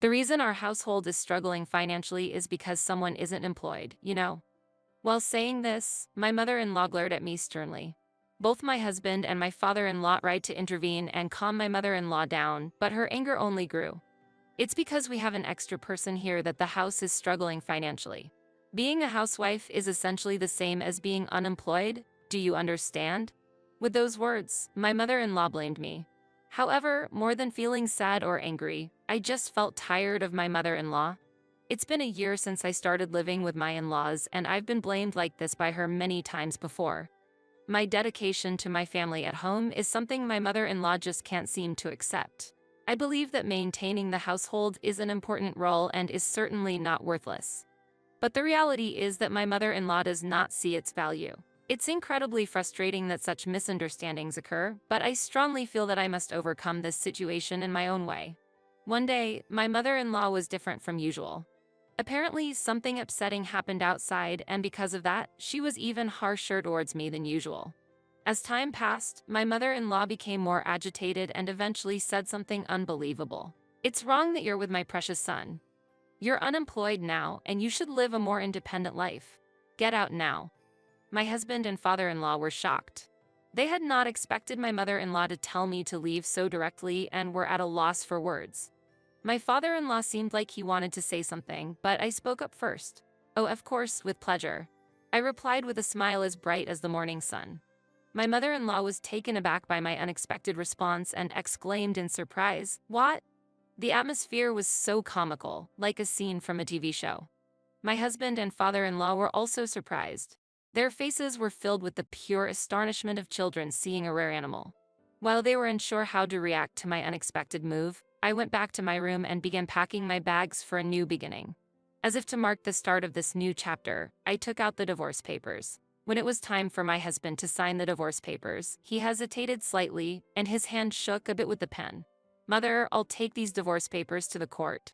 The reason our household is struggling financially is because someone isn't employed, you know. While saying this, my mother-in-law glared at me sternly. Both my husband and my father-in-law tried to intervene and calm my mother-in-law down, but her anger only grew. It's because we have an extra person here that the house is struggling financially. Being a housewife is essentially the same as being unemployed. Do you understand? With those words, my mother-in-law blamed me. However, more than feeling sad or angry, I just felt tired of my mother-in-law. It's been a year since I started living with my in-laws, and I've been blamed like this by her many times before. My dedication to my family at home is something my mother-in-law just can't seem to accept. I believe that maintaining the household is an important role and is certainly not worthless. But the reality is that my mother-in-law does not see its value. It's incredibly frustrating that such misunderstandings occur, but I strongly feel that I must overcome this situation in my own way. One day, my mother-in-law was different from usual. Apparently, something upsetting happened outside, and because of that, she was even harsher towards me than usual. As time passed, my mother-in-law became more agitated and eventually said something unbelievable. "It's wrong that you're with my precious son. You're unemployed now, and you should live a more independent life. Get out now." My husband and father-in-law were shocked. They had not expected my mother-in-law to tell me to leave so directly and were at a loss for words. My father-in-law seemed like he wanted to say something, but I spoke up first. "Oh, of course, with pleasure," I replied with a smile as bright as the morning sun. My mother-in-law was taken aback by my unexpected response and exclaimed in surprise, "What?" The atmosphere was so comical, like a scene from a TV show. My husband and father-in-law were also surprised. Their faces were filled with the pure astonishment of children seeing a rare animal. While they were unsure how to react to my unexpected move, I went back to my room and began packing my bags for a new beginning. As if to mark the start of this new chapter, I took out the divorce papers. When it was time for my husband to sign the divorce papers, he hesitated slightly, and his hand shook a bit with the pen. "Mother, I'll take these divorce papers to the court."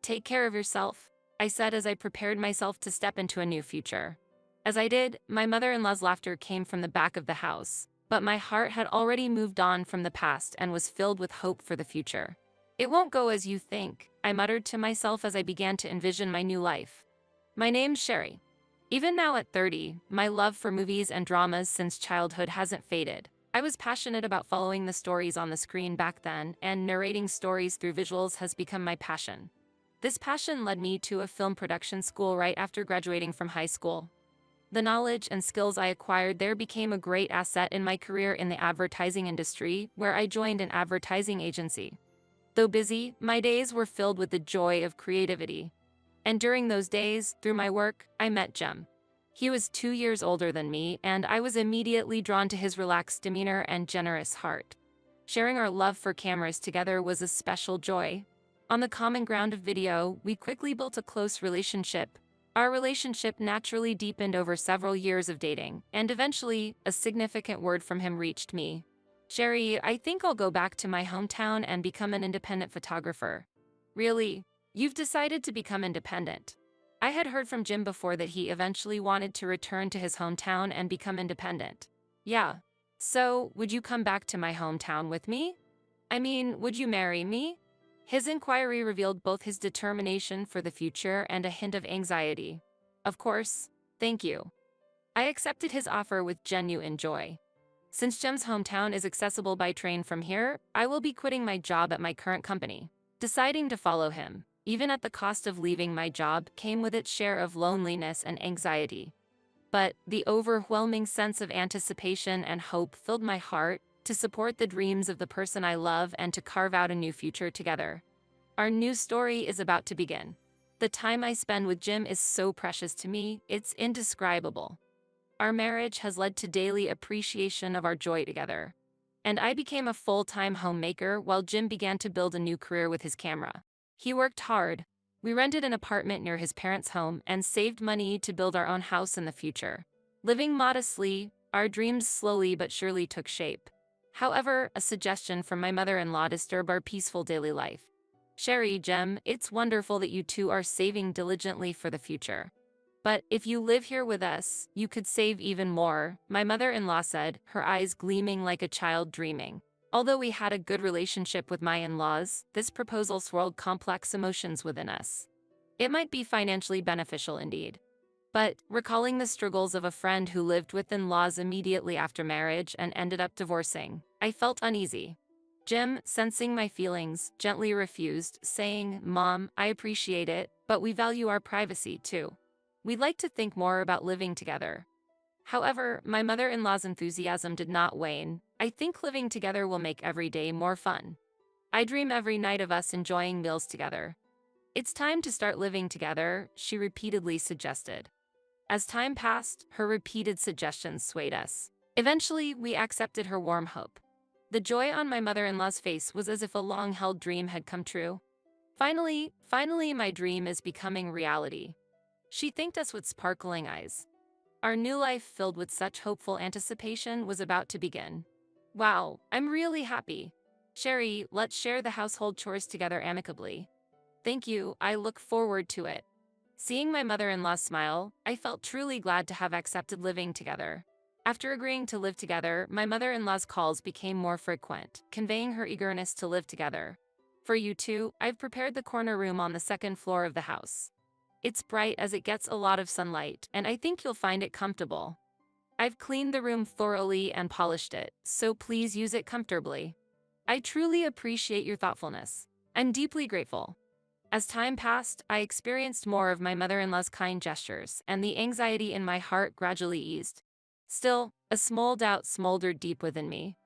"Take care of yourself," I said as I prepared myself to step into a new future. As I did, my mother-in-law's laughter came from the back of the house, but my heart had already moved on from the past and was filled with hope for the future. "It won't go as you think," I muttered to myself as I began to envision my new life. "My name's Sherry. Even now at 30, my love for movies and dramas since childhood hasn't faded. I was passionate about following the stories on the screen back then, and narrating stories through visuals has become my passion. This passion led me to a film production school right after graduating from high school. The knowledge and skills I acquired there became a great asset in my career in the advertising industry, where I joined an advertising agency. Though busy, my days were filled with the joy of creativity. And during those days, through my work, I met Jem. He was 2 years older than me, and I was immediately drawn to his relaxed demeanor and generous heart. Sharing our love for cameras together was a special joy. On the common ground of video, we quickly built a close relationship. Our relationship naturally deepened over several years of dating, and eventually, a significant word from him reached me. "Sherry, I think I'll go back to my hometown and become an independent photographer." "Really? You've decided to become independent?" I had heard from Jim before that he eventually wanted to return to his hometown and become independent. "Yeah. So, would you come back to my hometown with me? I mean, would you marry me?" His inquiry revealed both his determination for the future and a hint of anxiety. "Of course. Thank you." I accepted his offer with genuine joy. Since Jem's hometown is accessible by train from here, I will be quitting my job at my current company. Deciding to follow him, even at the cost of leaving my job, came with its share of loneliness and anxiety. But the overwhelming sense of anticipation and hope filled my heart to support the dreams of the person I love and to carve out a new future together. Our new story is about to begin. The time I spend with Jim is so precious to me, it's indescribable. Our marriage has led to daily appreciation of our joy together. And I became a full-time homemaker while Jim began to build a new career with his camera. He worked hard. We rented an apartment near his parents' home and saved money to build our own house in the future. Living modestly, our dreams slowly but surely took shape. However, a suggestion from my mother-in-law disturbed our peaceful daily life. "Sherry, Jem, it's wonderful that you two are saving diligently for the future. But if you live here with us, you could save even more," my mother-in-law said, her eyes gleaming like a child dreaming. Although we had a good relationship with my in-laws, this proposal swirled complex emotions within us. It might be financially beneficial indeed. But, recalling the struggles of a friend who lived with in-laws immediately after marriage and ended up divorcing, I felt uneasy. Jim, sensing my feelings, gently refused, saying, "Mom, I appreciate it, but we value our privacy too. We'd like to think more about living together." However, my mother-in-law's enthusiasm did not wane. "I think living together will make every day more fun. I dream every night of us enjoying meals together." "It's time to start living together," she repeatedly suggested. As time passed, her repeated suggestions swayed us. Eventually, we accepted her warm hope. The joy on my mother-in-law's face was as if a long-held dream had come true. Finally, my dream is becoming reality." She thanked us with sparkling eyes. Our new life, filled with such hopeful anticipation, was about to begin. "Wow, I'm really happy. Sherry, let's share the household chores together amicably." "Thank you, I look forward to it." Seeing my mother-in-law smile, I felt truly glad to have accepted living together. After agreeing to live together, my mother-in-law's calls became more frequent, conveying her eagerness to live together. "For you two, I've prepared the corner room on the second floor of the house. It's bright as it gets a lot of sunlight, and I think you'll find it comfortable. I've cleaned the room thoroughly and polished it, so please use it comfortably. I truly appreciate your thoughtfulness. I'm deeply grateful." As time passed, I experienced more of my mother-in-law's kind gestures, and the anxiety in my heart gradually eased. Still, a small doubt smoldered deep within me.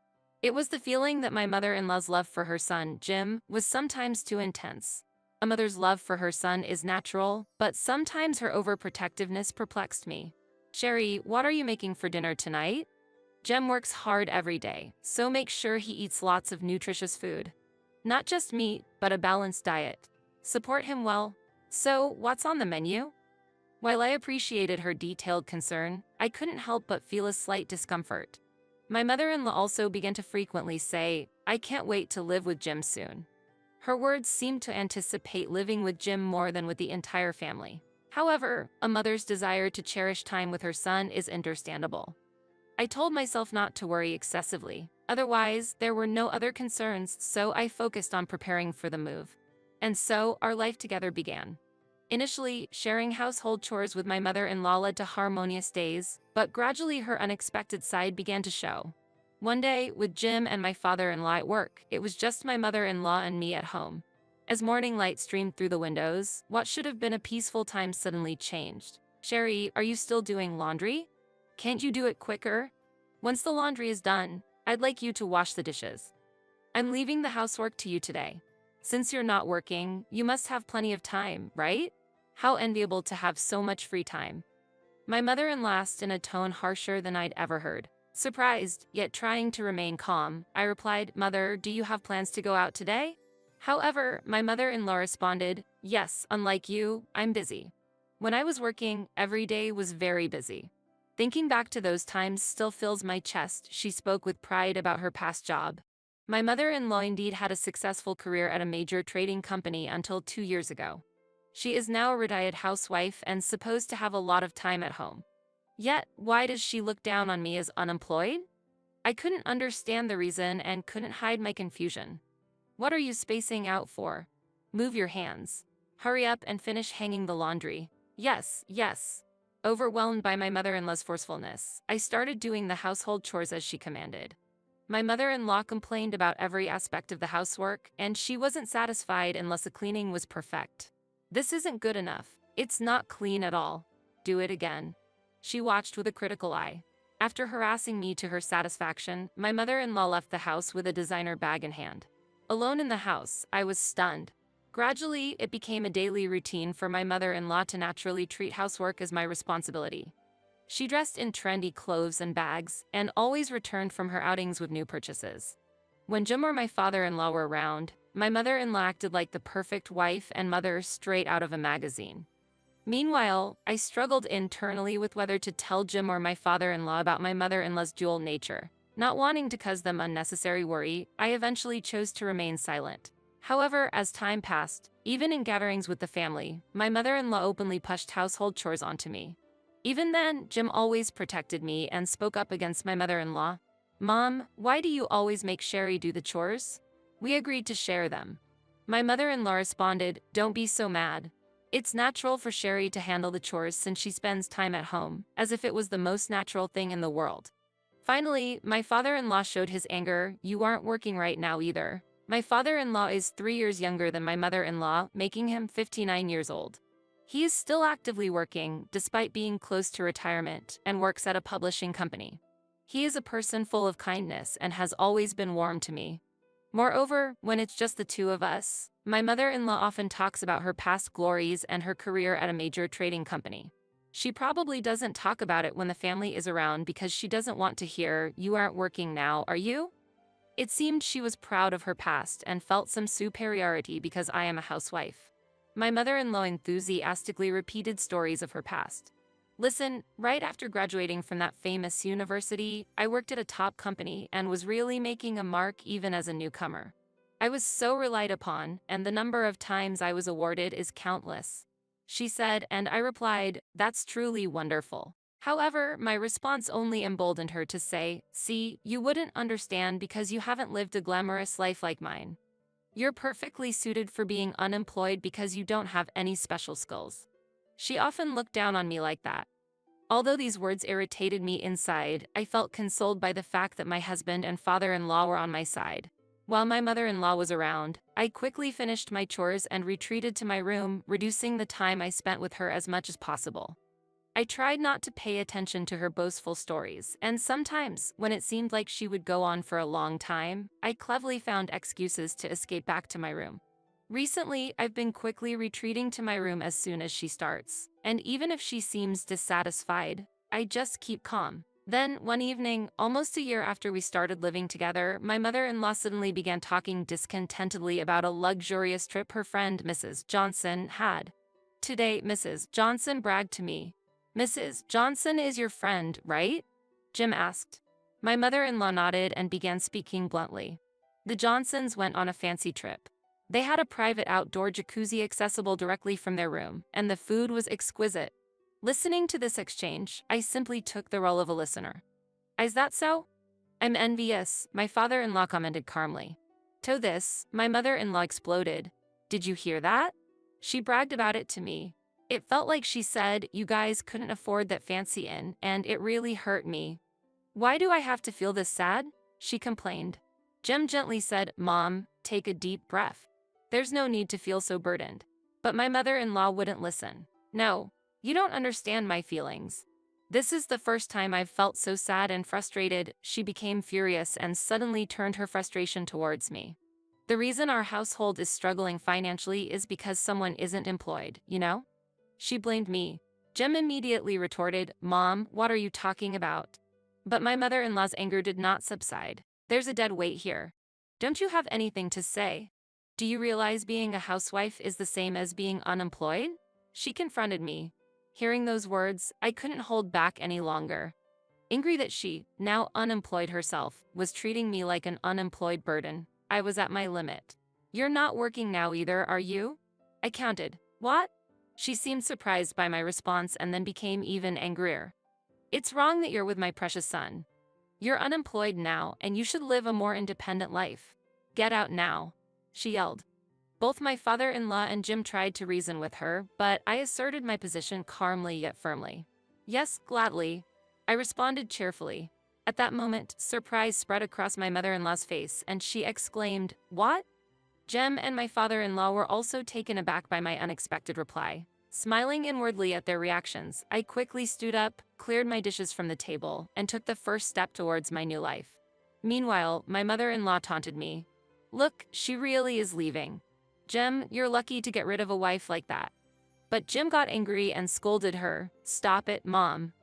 It was the feeling that my mother-in-law's love for her son, Jim, was sometimes too intense. A mother's love for her son is natural, but sometimes her overprotectiveness perplexed me. "Sherry, what are you making for dinner tonight?" "Jem works hard every day, so make sure he eats lots of nutritious food. Not just meat, but a balanced diet. Support him well." "So, what's on the menu?" While I appreciated her detailed concern, I couldn't help but feel a slight discomfort. My mother-in-law also began to frequently say, "I can't wait to live with Jim soon." Her words seemed to anticipate living with Jim more than with the entire family. However, a mother's desire to cherish time with her son is understandable. I told myself not to worry excessively. Otherwise, there were no other concerns, so I focused on preparing for the move. And so, our life together began. Initially, sharing household chores with my mother-in-law led to harmonious days, but gradually her unexpected side began to show. One day, with Jim and my father-in-law at work, it was just my mother-in-law and me at home. As morning light streamed through the windows, what should have been a peaceful time suddenly changed. "Sherry, are you still doing laundry? Can't you do it quicker? Once the laundry is done, I'd like you to wash the dishes. I'm leaving the housework to you today. Since you're not working, you must have plenty of time, right? How enviable to have so much free time." My mother-in-law asked in a tone harsher than I'd ever heard. Surprised, yet trying to remain calm, I replied, "Mother, do you have plans to go out today?" However, my mother-in-law responded, "Yes, unlike you, I'm busy. When I was working, every day was very busy." Thinking back to those times still fills my chest. She spoke with pride about her past job. My mother-in-law indeed had a successful career at a major trading company until 2 years ago. She is now a retired housewife and supposed to have a lot of time at home. Yet, why does she look down on me as unemployed? I couldn't understand the reason and couldn't hide my confusion. "What are you spacing out for? Move your hands. Hurry up and finish hanging the laundry." "Yes, yes." Overwhelmed by my mother-in-law's forcefulness, I started doing the household chores as she commanded. My mother-in-law complained about every aspect of the housework, and she wasn't satisfied unless the cleaning was perfect. "This isn't good enough. It's not clean at all. Do it again." She watched with a critical eye. After harassing me to her satisfaction, my mother-in-law left the house with a designer bag in hand. Alone in the house, I was stunned. Gradually, it became a daily routine for my mother-in-law to naturally treat housework as my responsibility. She dressed in trendy clothes and bags, and always returned from her outings with new purchases. When Jim or my father-in-law were around, my mother-in-law acted like the perfect wife and mother straight out of a magazine. Meanwhile, I struggled internally with whether to tell Jim or my father-in-law about my mother-in-law's dual nature. Not wanting to cause them unnecessary worry, I eventually chose to remain silent. However, as time passed, even in gatherings with the family, my mother-in-law openly pushed household chores onto me. Even then, Jim always protected me and spoke up against my mother-in-law. "Mom, why do you always make Sherry do the chores?" We agreed to share them. My mother-in-law responded, "Don't be so mad. It's natural for Sherry to handle the chores since she spends time at home, as if it was the most natural thing in the world." Finally, my father-in-law showed his anger. "You aren't working right now either." My father-in-law is 3 years younger than my mother-in-law, making him 59 years old. He is still actively working, despite being close to retirement, and works at a publishing company. He is a person full of kindness and has always been warm to me. Moreover, when it's just the two of us, my mother-in-law often talks about her past glories and her career at a major trading company. She probably doesn't talk about it when the family is around because she doesn't want to hear, "You aren't working now, are you?" It seemed she was proud of her past and felt some superiority because I am a housewife. My mother-in-law enthusiastically repeated stories of her past. "Listen, right after graduating from that famous university, I worked at a top company and was really making a mark even as a newcomer. I was so relied upon, and the number of times I was awarded is countless," she said, and I replied, "That's truly wonderful." However, my response only emboldened her to say, "See, you wouldn't understand because you haven't lived a glamorous life like mine. You're perfectly suited for being unemployed because you don't have any special skills." She often looked down on me like that. Although these words irritated me inside, I felt consoled by the fact that my husband and father-in-law were on my side. While my mother-in-law was around, I quickly finished my chores and retreated to my room, reducing the time I spent with her as much as possible. I tried not to pay attention to her boastful stories, and sometimes, when it seemed like she would go on for a long time, I cleverly found excuses to escape back to my room. Recently, I've been quickly retreating to my room as soon as she starts, and even if she seems dissatisfied, I just keep calm. Then, one evening, almost a year after we started living together, my mother-in-law suddenly began talking discontentedly about a luxurious trip her friend, Mrs. Johnson, had. Today, Mrs. Johnson bragged to me. "Mrs. Johnson is your friend, right?" Jim asked. My mother-in-law nodded and began speaking bluntly. "The Johnsons went on a fancy trip. They had a private outdoor jacuzzi accessible directly from their room, and the food was exquisite." Listening to this exchange, I simply took the role of a listener. "Is that so?" "I'm envious," my father-in-law commented calmly. To this, my mother-in-law exploded. "Did you hear that? She bragged about it to me. It felt like she said, 'You guys couldn't afford that fancy inn,' and it really hurt me." "Why do I have to feel this sad?" she complained. Jim gently said, "Mom, take a deep breath. There's no need to feel so burdened." But my mother-in-law wouldn't listen. "No, you don't understand my feelings. This is the first time I've felt so sad and frustrated." She became furious and suddenly turned her frustration towards me. "The reason our household is struggling financially is because someone isn't employed, you know?" She blamed me. Jim immediately retorted, "Mom, what are you talking about?" But my mother-in-law's anger did not subside. "There's a dead weight here. Don't you have anything to say? Do you realize being a housewife is the same as being unemployed?" She confronted me. Hearing those words, I couldn't hold back any longer. Angry that she, now unemployed herself, was treating me like an unemployed burden, I was at my limit. "You're not working now either, are you?" I counted. "What?" She seemed surprised by my response and then became even angrier. "It's wrong that you're with my precious son. You're unemployed now, and you should live a more independent life. Get out now," she yelled. Both my father-in-law and Jim tried to reason with her, but I asserted my position calmly yet firmly. "Yes, gladly," I responded cheerfully. At that moment, surprise spread across my mother-in-law's face, and she exclaimed, "What?" Jem and my father-in-law were also taken aback by my unexpected reply. Smiling inwardly at their reactions, I quickly stood up, cleared my dishes from the table, and took the first step towards my new life. Meanwhile, my mother-in-law taunted me. "Look, she really is leaving. Jem, you're lucky to get rid of a wife like that." But Jim got angry and scolded her. "Stop it, Mom."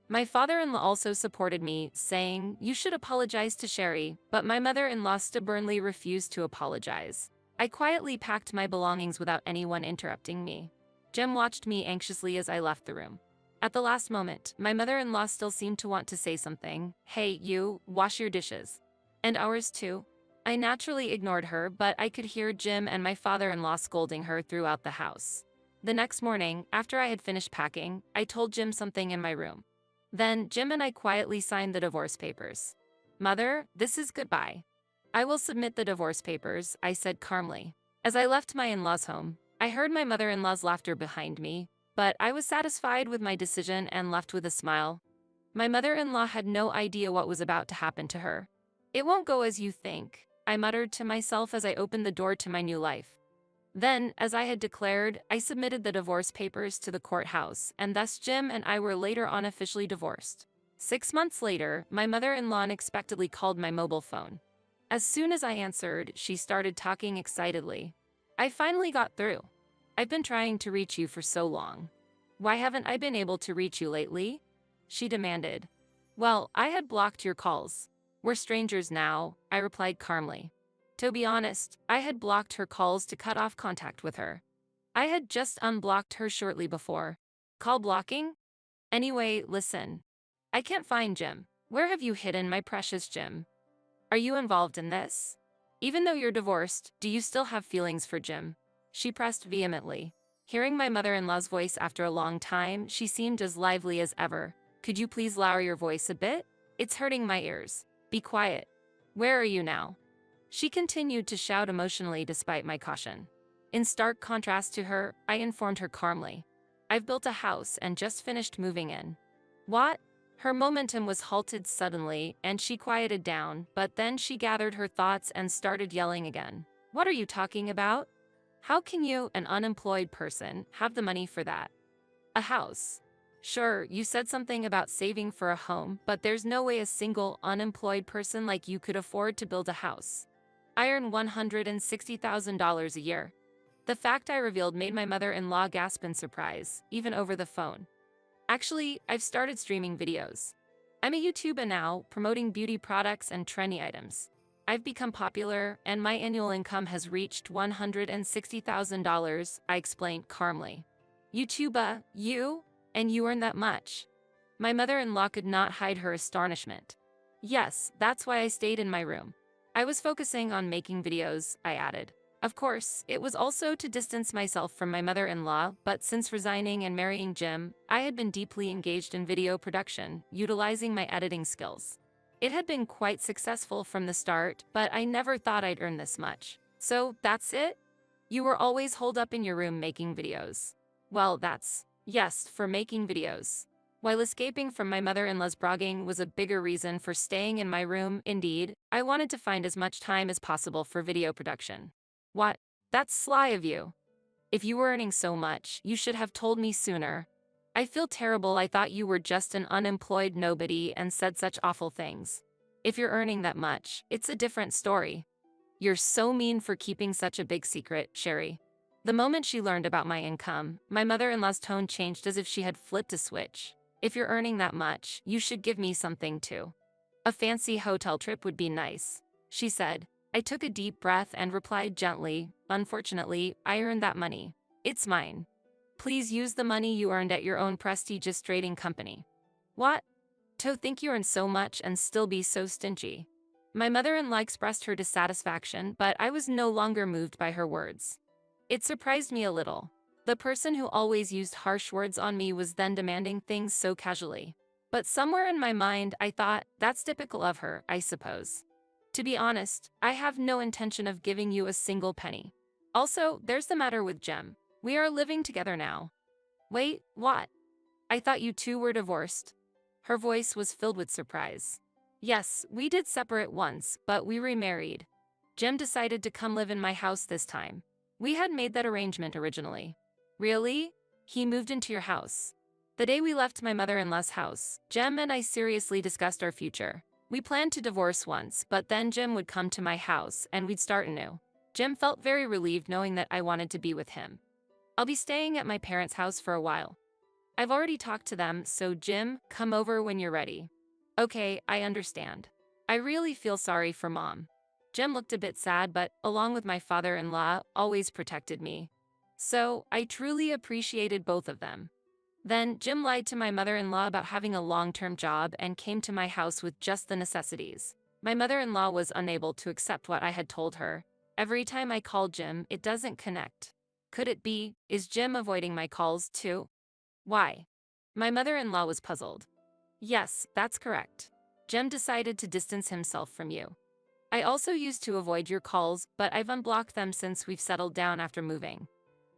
My father-in-law also supported me, saying, "You should apologize to Sherry," but my mother-in-law stubbornly refused to apologize. I quietly packed my belongings without anyone interrupting me. Jim watched me anxiously as I left the room. At the last moment, my mother-in-law still seemed to want to say something. "Hey, you, wash your dishes." "And ours too." I naturally ignored her, but I could hear Jim and my father-in-law scolding her throughout the house. The next morning, after I had finished packing, I told Jim something in my room. Then, Jim and I quietly signed the divorce papers. Mother, this is goodbye. I will submit the divorce papers, I said calmly. As I left my in-laws' home, I heard my mother-in-law's laughter behind me, but I was satisfied with my decision and left with a smile. My mother-in-law had no idea what was about to happen to her. It won't go as you think, I muttered to myself as I opened the door to my new life. Then, as I had declared, I submitted the divorce papers to the courthouse, and thus Jim and I were later on officially divorced. 6 months later, my mother-in-law unexpectedly called my mobile phone. As soon as I answered, she started talking excitedly. I finally got through. I've been trying to reach you for so long. Why haven't I been able to reach you lately? She demanded. Well, I had blocked your calls. We're strangers now, I replied calmly. To be honest, I had blocked her calls to cut off contact with her. I had just unblocked her shortly before. Call blocking? Anyway, listen. I can't find Jim. Where have you hidden my precious Jim? Are you involved in this? Even though you're divorced, do you still have feelings for Jim? She pressed vehemently. Hearing my mother-in-law's voice after a long time, she seemed as lively as ever. Could you please lower your voice a bit? It's hurting my ears. Be quiet. Where are you now? She continued to shout emotionally despite my caution. In stark contrast to her, I informed her calmly. I've built a house and just finished moving in. What? Her momentum was halted suddenly, and she quieted down, but then she gathered her thoughts and started yelling again. What are you talking about? How can you, an unemployed person, have the money for that? A house. Sure, you said something about saving for a home, but there's no way a single, unemployed person like you could afford to build a house. I earn $160,000 a year. The fact I revealed made my mother-in-law gasp in surprise, even over the phone. Actually, I've started streaming videos. I'm a YouTuber now, promoting beauty products and trendy items. I've become popular, and my annual income has reached $160,000, I explained calmly. YouTuber, you? And you earn that much? My mother-in-law could not hide her astonishment. Yes, that's why I stayed in my room. I was focusing on making videos, I added. Of course, it was also to distance myself from my mother-in-law, but since resigning and marrying Jim, I had been deeply engaged in video production, utilizing my editing skills. It had been quite successful from the start, but I never thought I'd earn this much. So, that's it? You were always holed up in your room making videos. Well, yes, for making videos. While escaping from my mother-in-law's bragging was a bigger reason for staying in my room, indeed, I wanted to find as much time as possible for video production. What? That's sly of you. If you were earning so much, you should have told me sooner. I feel terrible. I thought you were just an unemployed nobody and said such awful things. If you're earning that much, it's a different story. You're so mean for keeping such a big secret, Sherry. The moment she learned about my income, my mother-in-law's tone changed as if she had flipped a switch. If you're earning that much, you should give me something too. A fancy hotel trip would be nice, she said. I took a deep breath and replied gently, unfortunately, I earned that money. It's mine. Please use the money you earned at your own prestigious trading company. What? To think you earn so much and still be so stingy. My mother-in-law expressed her dissatisfaction, but I was no longer moved by her words. It surprised me a little. The person who always used harsh words on me was then demanding things so casually. But somewhere in my mind, I thought, that's typical of her, I suppose. To be honest, I have no intention of giving you a single penny. Also, there's the matter with Jem. We are living together now. Wait, what? I thought you two were divorced. Her voice was filled with surprise. Yes, we did separate once, but we remarried. Jem decided to come live in my house this time. We had made that arrangement originally. Really? He moved into your house. The day we left my mother-in-law's house, Jem and I seriously discussed our future. We planned to divorce once, but then Jim would come to my house and we'd start anew. Jim felt very relieved knowing that I wanted to be with him. I'll be staying at my parents' house for a while. I've already talked to them, so Jim, come over when you're ready. Okay, I understand. I really feel sorry for Mom. Jim looked a bit sad, but, along with my father-in-law, always protected me. So, I truly appreciated both of them. Then, Jim lied to my mother-in-law about having a long-term job and came to my house with just the necessities. My mother-in-law was unable to accept what I had told her. Every time I call Jim, it doesn't connect. Could it be, is Jim avoiding my calls too? Why? My mother-in-law was puzzled. Yes, that's correct. Jem decided to distance himself from you. I also used to avoid your calls, but I've unblocked them since we've settled down after moving.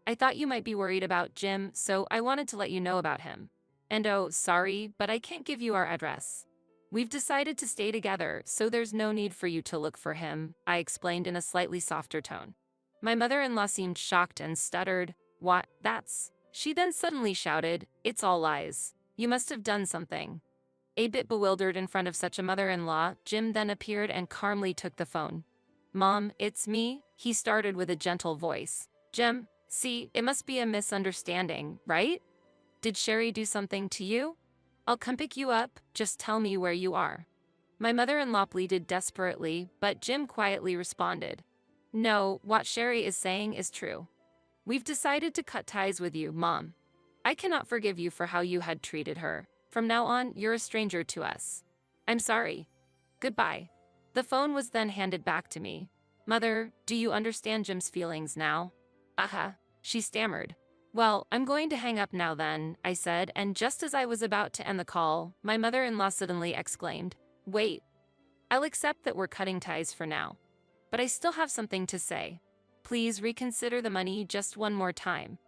I thought you might be worried about Jim, so I wanted to let you know about him. And oh, sorry, but I can't give you our address. We've decided to stay together, so there's no need for you to look for him, I explained in a slightly softer tone. My mother-in-law seemed shocked and stuttered. What? That's... She then suddenly shouted, "It's all lies. You must have done something." A bit bewildered in front of such a mother-in-law, Jim then appeared and calmly took the phone. "Mom, it's me," he started with a gentle voice. "Jim, see, it must be a misunderstanding, right? Did Sherry do something to you? I'll come pick you up, just tell me where you are." My mother-in-law pleaded desperately, but Jim quietly responded, "No, what Sherry is saying is true. We've decided to cut ties with you, Mom. I cannot forgive you for how you had treated her. From now on, you're a stranger to us. I'm sorry. Goodbye." The phone was then handed back to me. "Mother, do you understand Jim's feelings now?" She stammered. "Well, I'm going to hang up now then," I said, and just as I was about to end the call, my mother-in-law suddenly exclaimed, "Wait. I'll accept that we're cutting ties for now. But I still have something to say. Please reconsider the money just one more time."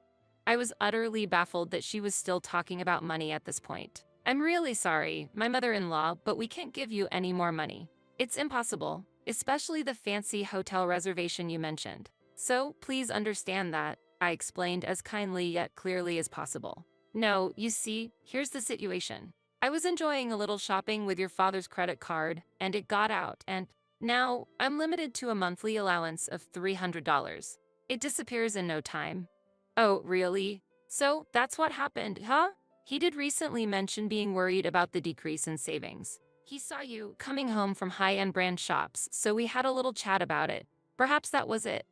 I was utterly baffled that she was still talking about money at this point. "I'm really sorry, my mother-in-law, but we can't give you any more money. It's impossible, especially the fancy hotel reservation you mentioned. So please understand that," I explained as kindly yet clearly as possible. "No, you see, here's the situation. I was enjoying a little shopping with your father's credit card, and it got out, and now I'm limited to a monthly allowance of $300. It disappears in no time." "Oh, really? So that's what happened, huh?" He did recently mention being worried about the decrease in savings. He saw you coming home from high-end brand shops, so we had a little chat about it. Perhaps that was it.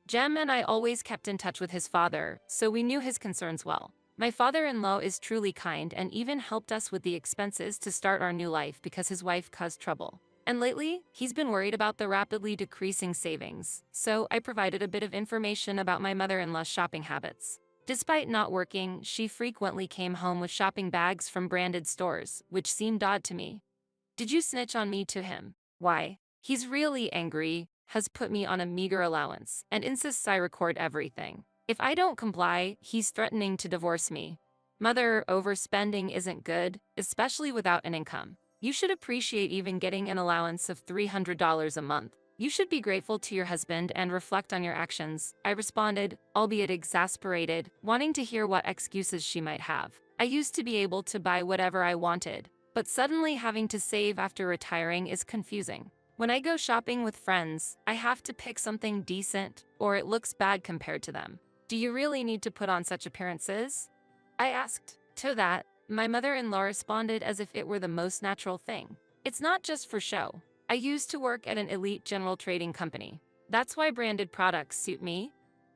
Jem and I always kept in touch with his father, so we knew his concerns well. My father-in-law is truly kind and even helped us with the expenses to start our new life because his wife caused trouble. And lately, he's been worried about the rapidly decreasing savings, so I provided a bit of information about my mother-in-law's shopping habits. Despite not working, she frequently came home with shopping bags from branded stores, which seemed odd to me. "Did you snitch on me to him? Why? He's really angry, has put me on a meager allowance, and insists I record everything. If I don't comply, he's threatening to divorce me. Mother, overspending isn't good, especially without an income. You should appreciate even getting an allowance of $300 a month. You should be grateful to your husband and reflect on your actions," I responded, albeit exasperated, wanting to hear what excuses she might have. I used to be able to buy whatever I wanted, but suddenly having to save after retiring is confusing. When I go shopping with friends, I have to pick something decent, or it looks bad compared to them. "Do you really need to put on such appearances?" I asked. To that, my mother-in-law responded as if it were the most natural thing. "It's not just for show. I used to work at an elite general trading company. That's why branded products suit me.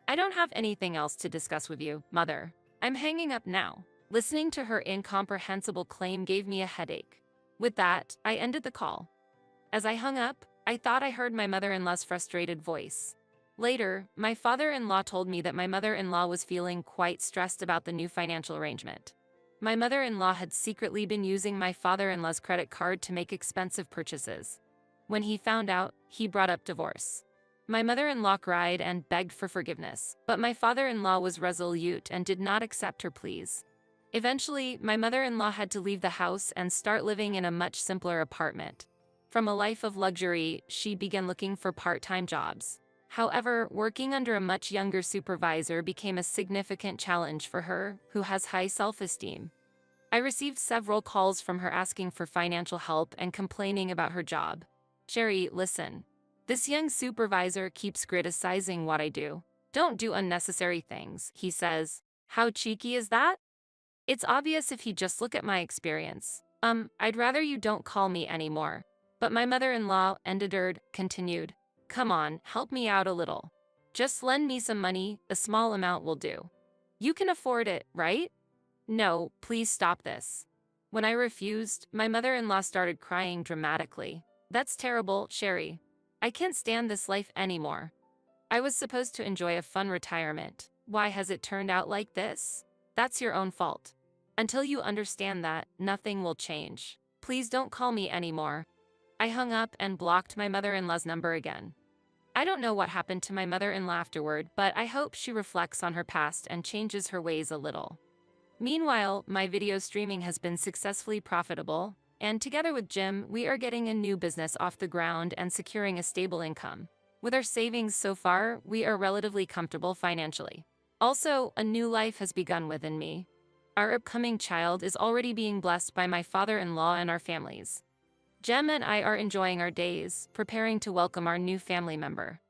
I don't have anything else to discuss with you, Mother. I'm hanging up now." Listening to her incomprehensible claim gave me a headache. With that, I ended the call. As I hung up, I thought I heard my mother-in-law's frustrated voice. Later, my father-in-law told me that my mother-in-law was feeling quite stressed about the new financial arrangement. My mother-in-law had secretly been using my father-in-law's credit card to make expensive purchases. When he found out, he brought up divorce. My mother-in-law cried and begged for forgiveness, but my father-in-law was resolute and did not accept her pleas. Eventually, my mother-in-law had to leave the house and start living in a much simpler apartment. From a life of luxury, she began looking for part-time jobs. However, working under a much younger supervisor became a significant challenge for her, who has high self-esteem. I received several calls from her asking for financial help and complaining about her job. "Sherry, listen. This young supervisor keeps criticizing what I do. Don't do unnecessary things," he says. "How cheeky is that? It's obvious if he just look at my experience. I'd rather you don't call me anymore." But my mother-in-law, endeared, continued, "Come on, help me out a little. Just lend me some money, a small amount will do. You can afford it, right? No, please stop this." When I refused, my mother-in-law started crying dramatically. "That's terrible, Sherry. I can't stand this life anymore. I was supposed to enjoy a fun retirement. Why has it turned out like this? That's your own fault. Until you understand that, nothing will change. Please Please don't call me anymore." I hung up and blocked my mother-in-law's number again. I don't know what happened to my mother-in-law afterward, but I hope she reflects on her past and changes her ways a little. Meanwhile, my video streaming has been successfully profitable, and together with Jim, we are getting a new business off the ground and securing a stable income. With our savings so far, we are relatively comfortable financially. Also, a new life has begun within me. Our upcoming child is already being blessed by my father-in-law and our families. Jem and I are enjoying our days, preparing to welcome our new family member.